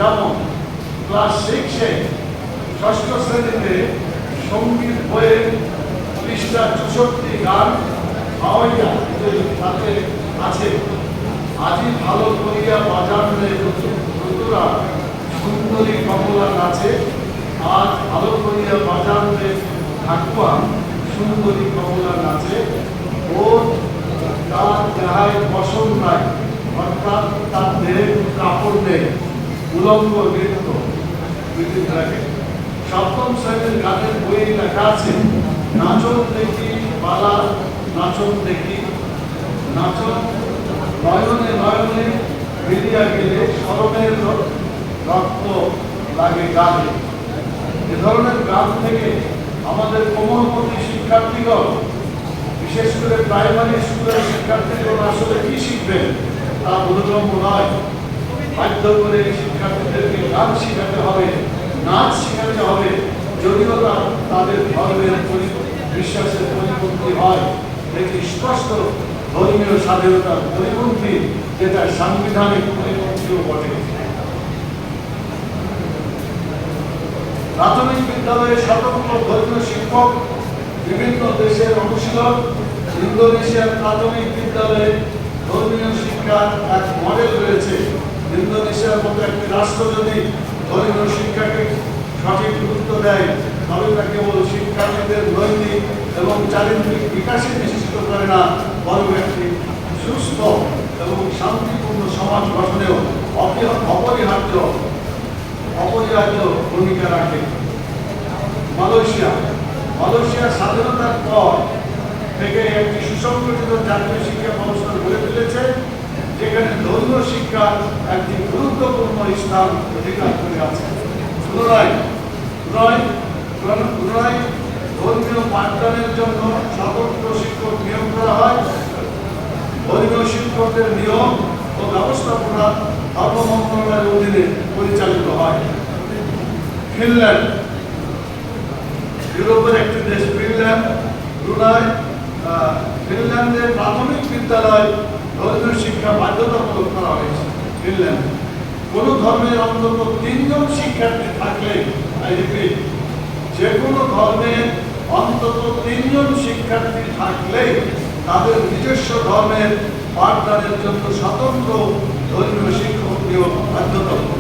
যেমন ক্লাস 6-এ ষষ্ঠ শ্রেণীতে সঙ্গীত বইয়ের পৃষ্ঠা 64 গান হাওয়াইয়া তাতে আছে, আজি ভালো করিয়া বাজারে ঋতুরা সুন্দরী কমলা নাচে, আজ ভালো করিয়া বাজারে ঠাকুয়া সুন্দরী কমলা নাচে, ওর তার দেহায় পছন্দ নাই, অর্থাৎ তার দেহে কাপড় নেই, উলঙ্গ নৃত্য বৃদ্ধি থাকে। সপ্তম শ্রেণীর গানের বই লেখা আছে, নাচন দেখি বালা নাচন দেখি, নাচন নয়নে নয়নে বেরিয়া গেলে স্মরণের রক্ত লাগে গানে। এ ধরনের গান থেকে আমাদের কোমলমতি শিক্ষার্থীগণ, বিশেষ করে প্রাইমারি স্কুলের শিক্ষার্থীগণ আসলে কি শিখবেন তা বোধগম্য নয়। বাধ্য করে শিক্ষার্থীদেরকে গান শেখাতে হবে, নাচ শেখাতে হবে, যদিও তাদের ধর্মের বিশ্বাসের পরিপন্থী হয়, এটি স্পষ্ট ধর্মীয় স্বাধীনতার পরিপন্থী, যেটা সাংবিধানিক পরিপন্থীও বটে। প্রাথমিক বিদ্যালয়ে স্বতন্ত্র ধর্মীয় শিক্ষক, বিভিন্ন দেশের অনুশীলন, ইন্দোনেশিয়ার প্রাথমিক বিদ্যালয়ে ধর্মীয় শিক্ষার এক মডেল রয়েছে। ইন্দোনেশিয়ার মতো একটি রাষ্ট্র যদি ধর্মীয় শিক্ষাকে সঠিক গুরুত্ব দেয়, তবে তা কেবল শিক্ষার্থীদের নৈতিক এবং চারিত্রিক বিকাশে নিশ্চিত করে না, বরং একটি সুস্থ এবং শান্তিপূর্ণ সমাজ গঠনেও অপরিহার্য ভূমিকা রাখে। মালয়েশিয়া স্বাধীনতার পর থেকে একটি সুসংগঠিত জাতীয় শিক্ষা ব্যবস্থা গড়ে তুলেছে, যেখানে ধর্মীয় শিক্ষা একটি গুরুত্বপূর্ণ স্থান অধিকার করে আছে। পুনরায় ধর্মীয় পাঠদানের জন্য স্বতন্ত্র শিক্ষক নিয়োগ করা হয়। ধর্মীয় শিক্ষকদের নিয়ম ও ব্যবস্থাপনা ধর্ম মন্ত্রণালয়ের অধীনে পরিচালিত হয়। ফিনল্যান্ড, ইউরোপের একটি দেশ ফিনল্যান্ডের প্রাথমিক বিদ্যালয় ধর্মীয় শিক্ষা বাধ্যতামূলক করা হয়েছে। ফিনল্যান্ড কোন ধর্মের অন্তত 3 জন শিক্ষার্থী থাকলে, যে কোনো ধর্মের অন্তত 3 জন শিক্ষার্থী থাকলে তাদের নিজস্ব ধর্মের পাঠদানের জন্য স্বতন্ত্র ধর্মীয় শিক্ষক নিয়োগ বাধ্যতামূলক।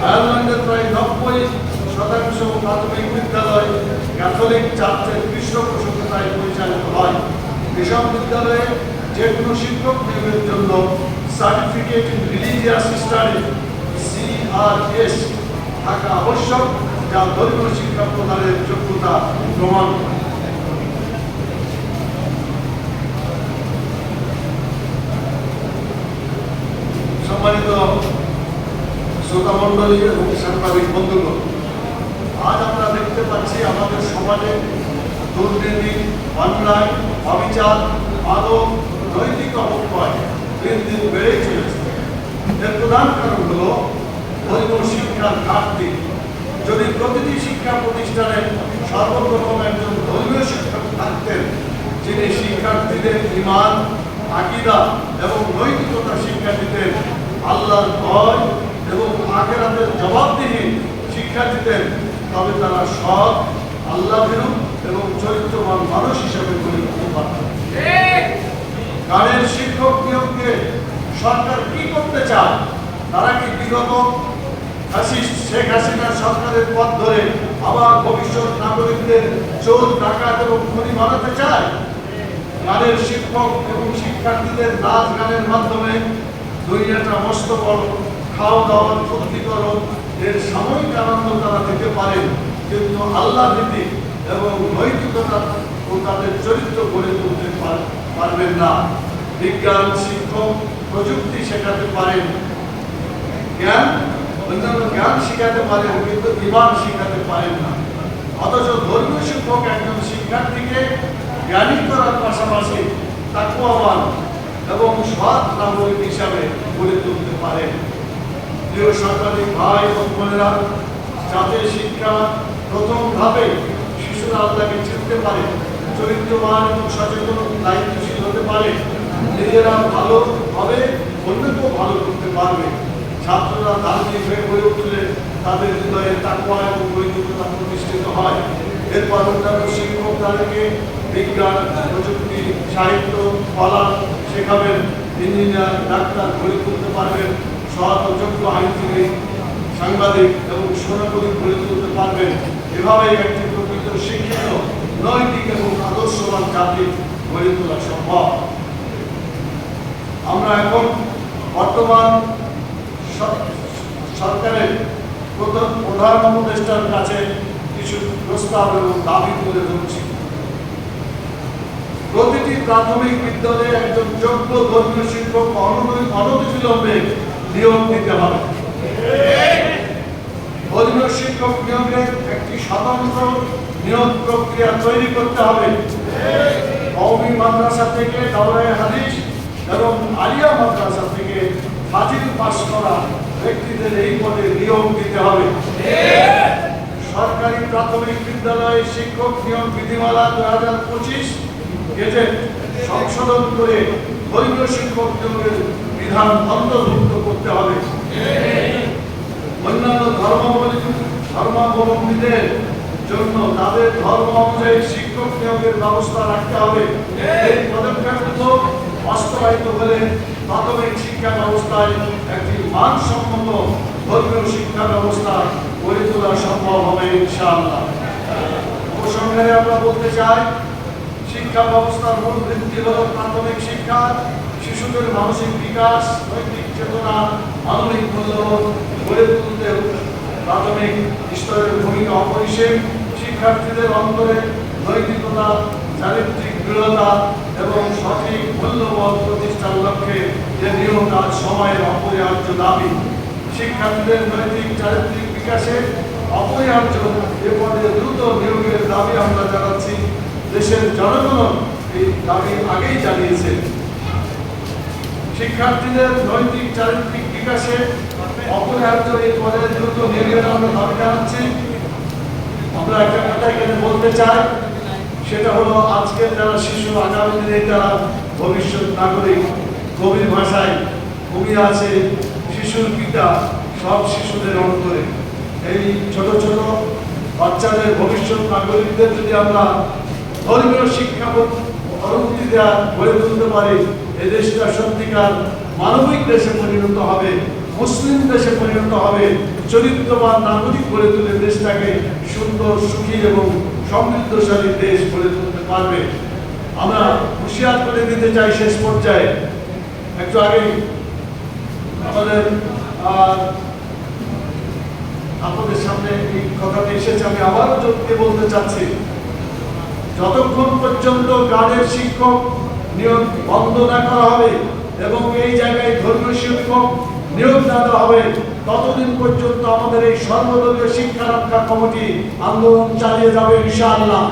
আয়ারল্যান্ডের প্রায় 90% প্রাথমিক বিদ্যালয় ক্যাথলিক চার্চের পৃষ্ঠপোষকতায় পরিচালিত হয়। এসব বিদ্যালয়ে যে কোনো শিক্ষক নিয়োগের জন্য certificate in religious study CRS থাকা আবশ্যক, যা ধর্মীয় শিক্ষা প্রদানের যোগ্যতা প্রমাণ করে। সম্মানিত শ্রোতা মণ্ডলী এবং সাংবাদিক বন্ধুগণ, আজ আমরা দেখতে পাচ্ছি আমাদের সমাজে দুর্নীতি, অন্যায়, অবিচার, মাদক, নৈতিক অবক্ষয় দিন দিন বেড়েই চলেছে। এর প্রধান কারণ হল ধর্মীয় শিক্ষার ঘাটতি। যদি প্রতিটি শিক্ষা প্রতিষ্ঠানে সর্বপ্রথম একজন ধর্মীয় শিক্ষক থাকতেন, যিনি শিক্ষার্থীদের ঈমান, আকীদা এবং নৈতিকতা শিক্ষা দিতেন, আল্লাহর ভয় এবং আখিরাতের জবাবদিহি শিক্ষা দিতেন, তবে তারা সৎ, আল্লাহভীরু এবং চরিত্রবান মানুষ হিসেবে গড়ে উঠতে পারতেন। গানের শিক্ষক নিয়োগকে সরকার কি করতে চায়? তারা কি বিগত শেখ হাসিনার সরকারের পথ ধরে আবার ভবিষ্যৎ নাগরিকদের চোর, ডাকাত এবং খুনি বানাতে চায়? গানের শিক্ষক এবং শিক্ষার্থীদের নাচ গানের মাধ্যমে দুনিয়াটা মস্ত করো, খাওয়া দাওয়ার ফুর্তি করো, এর সাময়িক আনন্দ তারা দিতে পারেন, কিন্তু আল্লাহ ভীতি এবং নৈতিকতা ও তাদের চরিত্র গড়ে তুলতে পারবেন না। বিজ্ঞান শিক্ষক প্রযুক্তি শেখাতে পারেন, অন্যান্য জ্ঞান শিখাতে পারেন, কিন্তু ঈমান শিখাতে পারেন না। অথচ ধর্মীয় শিক্ষক একজন শিক্ষার্থীকে জ্ঞানী করার পাশাপাশি তাকওয়াবান এবং সৎ নাগরিক হিসাবে গড়ে তুলতে পারেন। প্রিয় সাংবাদিক ভাই এবং বোনেরা, যাতে শিক্ষা প্রথম ধাপে শিশুরা আল্লাহকে চিনতে পারে, চরিত্রবান এবং সচেতন দায়িত্বশীল হতে পারে, নিজেরা ভালো হবে, অন্যকেও ভালো করতে পারবে। ছাত্ররা ধার্মিক হয়ে গড়ে উঠলে তাদের হৃদয়ে তাকওয়া এবং নৈতিকতা প্রতিষ্ঠিত হয়। এরপর অন্যান্য শিক্ষক তাদেরকে বিজ্ঞান, প্রযুক্তি, সাহিত্য, কলা শেখাবেন, ইঞ্জিনিয়ার, ডাক্তার গড়ে তুলতে পারবেন, সৎ ও যোগ্য আইনজীবী, সাংবাদিক এবং সেনাপতি গড়ে তুলতে পারবেন। এভাবেই একটি প্রকৃত শিক্ষিত, নৈতিক এবং আদর্শবান জাতি গড়ে তোলা সম্ভব। আমরা এখন বর্তমান সরকারের প্রধান উপদেষ্টার কাছে কিছু প্রস্তাব এবং দাবি তুলে ধরছি। প্রতিটি প্রাথমিক বিদ্যালয়ে একজন যোগ্য ধর্মীয় শিক্ষক অনতিবিলম্বে নিয়োগ দিতে হবে। ধর্মীয় শিক্ষক নিয়োগের একটি স্বতন্ত্র নিয়োগ প্রক্রিয়া তৈরি করতে হবে। কওমি মাদ্রাসা থেকে দাওরায়ে হাদিস এবং আলিয়া মাদ্রাসা থেকে ফাজিল পাস করা ব্যক্তিদের এই পদে নিয়োগ দিতে হবে। সরকারি প্রাথমিক বিদ্যালয়ে শিক্ষক নিয়োগ বিধিমালা 2025 গেজেট সংশোধন করে ধর্মীয় শিক্ষক নিয়োগের বিধান অন্তর্ভুক্ত করতে হবে। অন্যান্য ধর্মাবলম্বীদের জন্য তাদের ধর্ম অনুযায়ী শিক্ষক নিয়োগের ব্যবস্থা রাখতে হবে। এই পদক্ষেপগুলো বাস্তবায়িত হলে প্রাথমিক শিক্ষা ব্যবস্থায় একটি মানসম্মত ধর্মীয় শিক্ষা ব্যবস্থা গড়ে তোলা সম্ভব হবে ইনশাআল্লাহ। উপসংহারে আমরা বলতে চাই, শিক্ষা ব্যবস্থার মূল ভিত্তি হল প্রাথমিক শিক্ষা। শিশুদের মানসিক বিকাশ, নৈতিক চেতনা, মানবিক মূল্যবোধ গড়ে তুলতে প্রাথমিক স্তরের ভূমিকা অপরিসীম। শিক্ষার্থীদের অন্তরে নৈতিকতা, চারিত্রিক দৃঢ়তা এবং সঠিক মূল্যবোধ প্রতিষ্ঠার লক্ষ্যে যে নিয়োগ আজ সময়ের অপরিহার্য দাবি। শিক্ষার্থীদের নৈতিক চারিত্রিক বিকাশে অপরিহার্য এ পদে দ্রুত নিয়োগের দাবি আমরা জানাচ্ছি। দেশের জনগণ এই দাবি আগেই জানিয়েছে। শিক্ষার্থীদের নৈতিক চারিত্রিক বিকাশে অপরিহার্য এই পদে দ্রুত নিয়োগের আমরা দাবি জানাচ্ছি। আমরা একটা কথা এখানে বলতে চাই, সেটা হলো আজকের যারা শিশু, আগামী দিনে যারা ভবিষ্যৎ নাগরিক। কবির ভাষায় কবি আছে, শিশুর পিতা সব শিশুদের অন্তরে। এই ছোট ছোট বাচ্চাদের ভবিষ্যৎ নাগরিকদের যদি আমরা ধর্মীয় শিক্ষা পরবর্তী দেওয়া গড়ে তুলতে পারি, এই দেশটা সত্যিকার মানবিক দেশে পরিণত হবে, মুসলিম দেশে পরিণত হবে, চরিত্রবান নাগরিক গড়ে তুলে দেশটাকে সুন্দর, সুখী এবং সমৃদ্ধশালী দেশ গড়ে তুলতে পারবে। আমরা হুঁশিয়ার করে দিতে চাই শেষ পর্যায়ে, একটু আগে আমাদের আপনাদের সামনে এই কথাটা এসেছে, আমি আবারও জোরকে বলতে চাচ্ছি, যতক্ষণ পর্যন্ত গার্ডের শিক্ষক নিয়োগ বন্ধ না করা হবে এবং এই জায়গায় ধর্মীয় শিক্ষক নিয়োগ না দেওয়া হবে, ততদিন পর্যন্ত আমাদের এই সর্বদলীয় শিক্ষা রক্ষা কমিটি আন্দোলন চালিয়ে যাবে ইনশাআল্লাহ।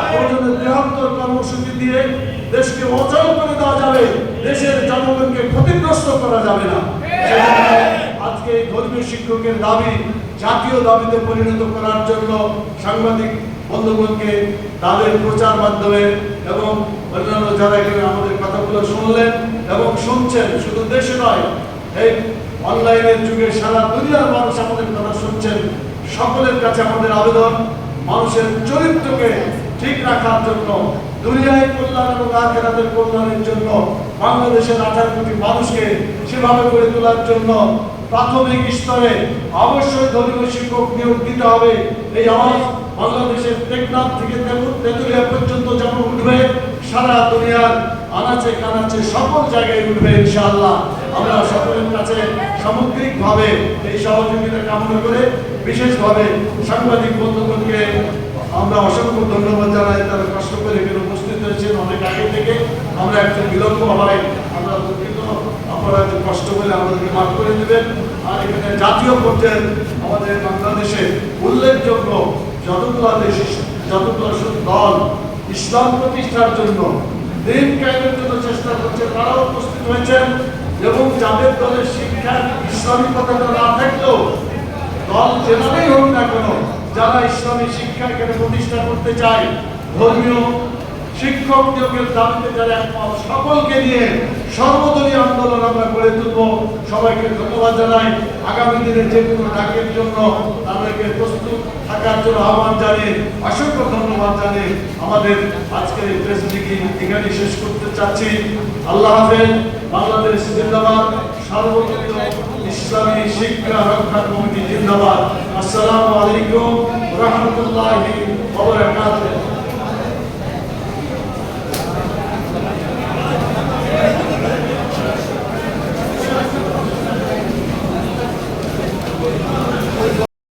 প্রয়োজনে বৃহত্তর কর্মসূচি দিয়ে দেশকে অচল করে দেওয়া যাবে, দেশের জনগণকে ক্ষতিগ্রস্ত করা যাবে না। আজকে এই ধর্মীয় শিক্ষকের দাবি জাতীয় দাবিতে পরিণত করার জন্য সাংবাদিক বন্ধুগণকে তাদের প্রচার মাধ্যমে এবং অন্যান্য যারা এখানে আমাদের কথাগুলো শুনলেন এবং শুনছেন, শুধু দেশে নয়, এই অনলাইনের যুগে সারা দুনিয়ার মানুষ আমাদের কথা শুনছেন, সকলের কাছে আমাদের আবেদন, মানুষের চরিত্রকে ঠিক রাখার জন্য, দুনিয়ায় কল্যাণ এবং আখিরাতের কল্যাণের জন্য, বাংলাদেশের 18 কোটি মানুষকে সেভাবে গড়ে তোলার জন্য প্রাথমিক স্তরে অবশ্যই ধর্মীয় শিক্ষক নিয়োগ দিতে হবে। এই আওয়াজ বাংলাদেশের টেকনাফ থেকে তেঁতুলিয়া পর্যন্ত যেমন উঠবে, সারা দুনিয়ার আনাচে কানাচে সকল জায়গায় উঠবে ইনশাআল্লাহ। আমরা সকলের কাছে সামগ্রিকভাবে এই সহযোগিতা কামনা করে বিশেষভাবে সাংবাদিক বন্ধুগণকে আমরা অসংখ্য ধন্যবাদ জানাই। তারা কষ্ট করে এখানে উপস্থিত হয়েছেন অনেক আগে থেকে। আমরা একটু বিলম্ব হয়, আমরা দুঃখিত, আপনারা একটু কষ্ট করে আমাদেরকে মাফ করে দেবেন। আর এখানে জাতীয় পর্যায়ে আমাদের বাংলাদেশে উল্লেখযোগ্য যতগুলো দল ইসলাম প্রতিষ্ঠার জন্য, দিন কায়েমের জন্য চেষ্টা করছে, তারাও উপস্থিত হয়েছেন। এবং যাদের দলের শিক্ষার ইসলামী পতাকা না থাকলেও, দল যেভাবেই হোক না কেন, যারা ইসলামী শিক্ষা এখানে প্রতিষ্ঠা করতে চায়, ধর্মীয় শিক্ষক নিয়োগের দাবিতে যারা একমত, সকলকে নিয়ে সর্বদলীয় আন্দোলন আমরা গড়ে তুলব। সবাইকে ধন্যবাদ জানাই। আগামী দিনে যে কোনো ডাকের জন্য তাদেরকে প্রস্তুত থাকার জন্য আহ্বান জানিয়ে, অসংখ্য ধন্যবাদ জানিয়ে আমাদের আজকের এই প্রেস মিটিং এখানে শেষ করতে চাচ্ছি। আল্লাহ হাফেজ। বাংলাদেশ জিন্দাবাদ। সার্বজনীন ইসলামী শিক্ষা রক্ষা কমিটি জিন্দাবাদ। আসসালামু আলাইকুম ওয়া রাহমাতুল্লাহি ওয়া বারাকাতুহু।